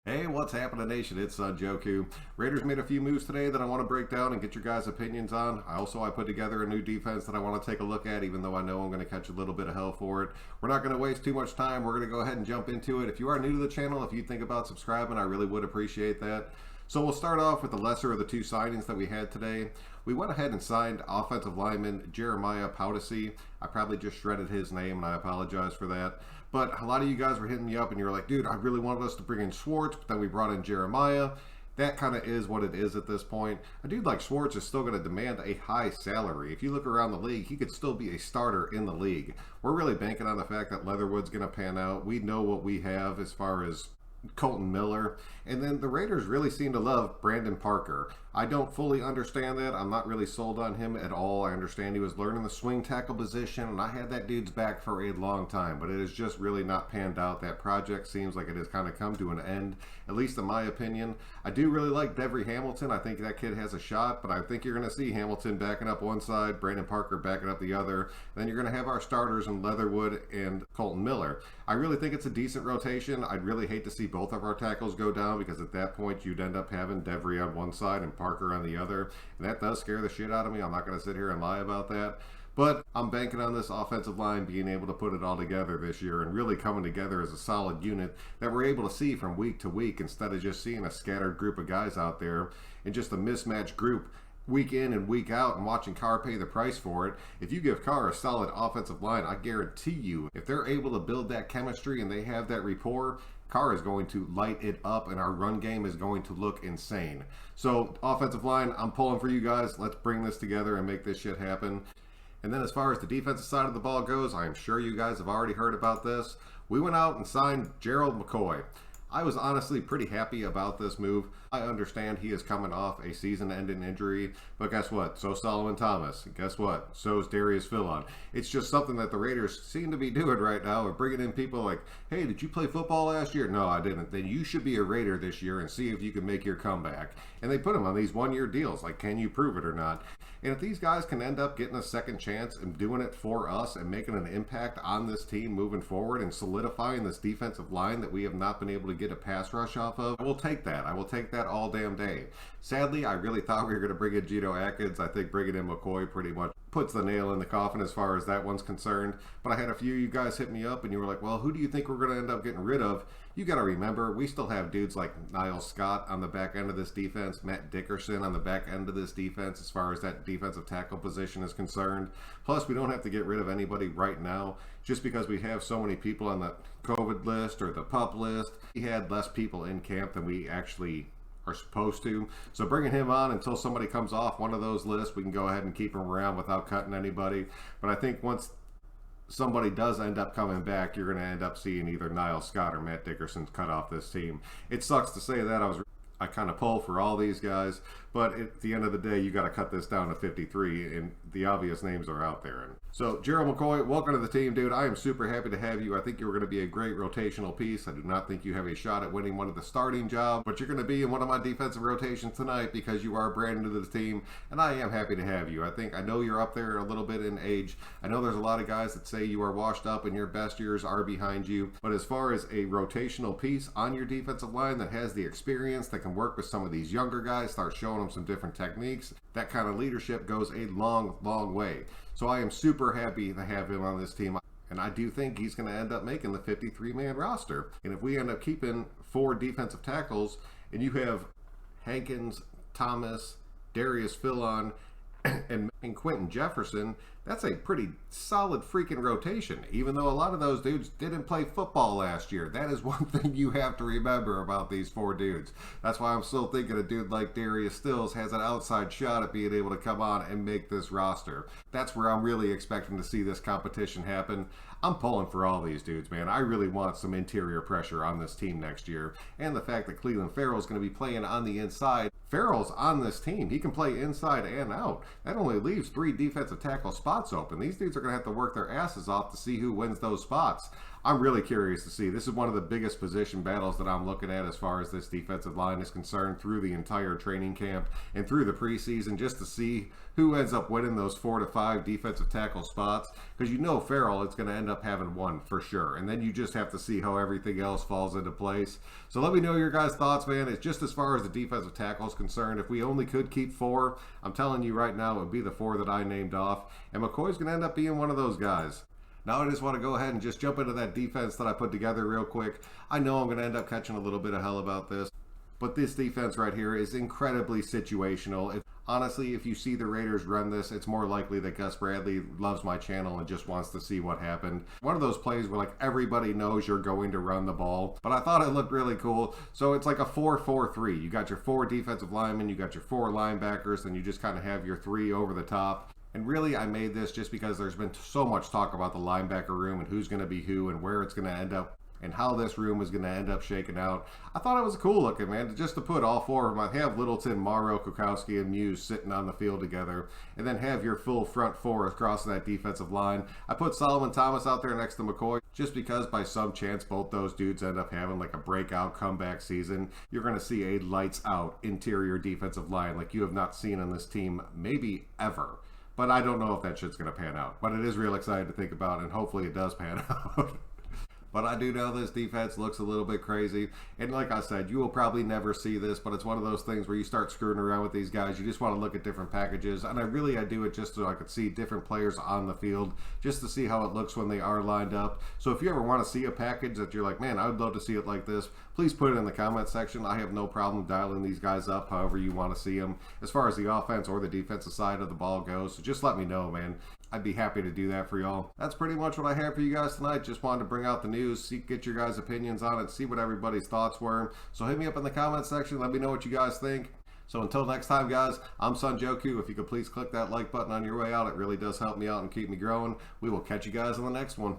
Hey, what's happening, nation? It's Joku. Raiders made a few moves today that I want to break down and get your guys' opinions on. I put together a new defense that I want to take a look at, even though I know I'm going to catch a little bit of hell for it. We're not going to waste too much time. We're going to go ahead and jump into it. If you are new to the channel, if you think about subscribing, I really would appreciate that. So we'll start off with the lesser of the two signings that we had today. We went ahead and signed offensive lineman Jeremiah Poudasee. I probably just shredded his name, and I apologize for that. But a lot of you guys were hitting me up, and you were like, dude, I really wanted us to bring in Schwartz, but then we brought in Jeremiah. That kind of is what it is at this point. A dude like Schwartz is still going to demand a high salary. If you look around the league, he could still be a starter in the league. We're really banking on the fact that Leatherwood's going to pan out. We know what we have as far as Colton Miller, and then the Raiders really seem to love Brandon Parker. I don't fully understand that. I'm not really sold on him at all. I understand he was learning the swing tackle position, and I had that dude's back for a long time, but it has just really not panned out. That project seems like it has kind of come to an end, at least in my opinion. I do really like Devery Hamilton. I think that kid has a shot, but I think you're going to see Hamilton backing up one side, Brandon Parker backing up the other. Then you're going to have our starters in Leatherwood and Colton Miller. I really think it's a decent rotation. I'd really hate to see both of our tackles go down, because at that point you'd end up having Devery on one side and Parker on the other, and that does scare the shit out of me. I'm not going to sit here and lie about that. But I'm banking on this offensive line being able to put it all together this year and really coming together as a solid unit that we're able to see from week to week, instead of just seeing a scattered group of guys out there and just a mismatched group week in and week out and watching Carr pay the price for it. If you give Carr a solid offensive line, I guarantee you, if they're able to build that chemistry and they have that rapport, Carr is going to light it up, and our run game is going to look insane. So offensive line, I'm pulling for you guys. Let's bring this together and make this shit happen. And then as far as the defensive side of the ball goes, I am sure you guys have already heard about this. We went out and signed Gerald McCoy. I was honestly pretty happy about this move. I understand he is coming off a season-ending injury, but guess what? So Solomon Thomas. And guess what? So is Darius Philon. It's just something that the Raiders seem to be doing right now. We're bringing in people like, hey, did you play football last year? No, I didn't. Then you should be a Raider this year and see if you can make your comeback. And they put them on these one-year deals. Like, can you prove it or not? And if these guys can end up getting a second chance and doing it for us and making an impact on this team moving forward and solidifying this defensive line that we have not been able to get a pass rush off of, I will take that. I will take that all damn day. Sadly, I really thought we were going to bring in Geno Atkins. I think bringing in McCoy pretty much puts the nail in the coffin as far as that one's concerned. But I had a few of you guys hit me up and you were like, well, who do you think we're going to end up getting rid of? You got to remember, we still have dudes like Niles Scott on the back end of this defense, Matt Dickerson on the back end of this defense as far as that defensive tackle position is concerned. Plus, we don't have to get rid of anybody right now just because we have so many people on the COVID list or the PUP list. We had less people in camp than we actually are supposed to. So bringing him on until somebody comes off one of those lists, we can go ahead and keep him around without cutting anybody. But I think once somebody does end up coming back, you're going to end up seeing either Niles Scott or Matt Dickerson cut off this team. It sucks to say that. I kind of pull for all these guys, but at the end of the day, you got to cut this down to 53, and the obvious names are out there. So, Gerald McCoy, welcome to the team, dude. I am super happy to have you. I think you're going to be a great rotational piece. I do not think you have a shot at winning one of the starting jobs, but you're going to be in one of my defensive rotations tonight because you are brand new to the team, and I am happy to have you. I know you're up there a little bit in age. I know there's a lot of guys that say you are washed up and your best years are behind you, but as far as a rotational piece on your defensive line that has the experience, that can work with some of these younger guys, start showing them some different techniques, that kind of leadership goes a long, long way. So I am super happy to have him on this team. And I do think he's going to end up making the 53-man roster. And if we end up keeping 4 defensive tackles and you have Hankins, Thomas, Darius Philon, and Quentin Jefferson, that's a pretty solid freaking rotation. Even though a lot of those dudes didn't play football last year, that is one thing you have to remember about these 4 dudes. That's why I'm still thinking a dude like Darius Stills has an outside shot at being able to come on and make this roster. That's where I'm really expecting to see this competition happen. I'm pulling for all these dudes, man. I really want some interior pressure on this team next year. And the fact that Clelin Ferrell is going to be playing on the inside. Ferrell's on this team. He can play inside and out. That only leaves 3 defensive tackle spots open. These dudes are going to have to work their asses off to see who wins those spots. I'm really curious to see. This is one of the biggest position battles that I'm looking at as far as this defensive line is concerned through the entire training camp and through the preseason, just to see who ends up winning those 4 to 5 defensive tackle spots, because you know Farrell is going to end up having one for sure, and then you just have to see how everything else falls into place. So let me know your guys' thoughts, man. It's just as far as the defensive tackle is concerned, if we only could keep 4, I'm telling you right now, it would be the 4 that I named off, and McCoy's going to end up being one of those guys. Now I just want to go ahead and just jump into that defense that I put together real quick. I know I'm going to end up catching a little bit of hell about this, but this defense right here is incredibly situational. Honestly, if you see the Raiders run this, it's more likely that Gus Bradley loves my channel and just wants to see what happened. One of those plays where like everybody knows you're going to run the ball, but I thought it looked really cool. So it's like a 4-4-3. You got your 4 defensive linemen, you got your 4 linebackers, then you just kind of have your 3 over the top. And really, I made this just because there's been so much talk about the linebacker room and who's going to be who and where it's going to end up and how this room is going to end up shaking out. I thought it was cool looking, man, just to put all 4 of them. I have Littleton, Morrow, Kukowski, and Muse sitting on the field together, and then have your full front 4 across that defensive line. I put Solomon Thomas out there next to McCoy just because by some chance both those dudes end up having like a breakout comeback season. You're going to see a lights out interior defensive line like you have not seen on this team maybe ever. But I don't know if that shit's going to pan out. But it is real exciting to think about, and hopefully it does pan out. But I do know this defense looks a little bit crazy. And like I said, you will probably never see this, but it's one of those things where you start screwing around with these guys. You just want to look at different packages. And I do it just so I could see different players on the field, just to see how it looks when they are lined up. So if you ever want to see a package that you're like, man, I would love to see it like this, please put it in the comment section. I have no problem dialing these guys up however you want to see them, as far as the offense or the defensive side of the ball goes. So just let me know, man. I'd be happy to do that for y'all. That's pretty much what I have for you guys tonight. Just wanted to bring out the news, get your guys' opinions on it, see what everybody's thoughts were. So hit me up in the comment section. Let me know what you guys think. So until next time, guys, I'm Sunjoku. If you could please click that like button on your way out, it really does help me out and keep me growing. We will catch you guys on the next one.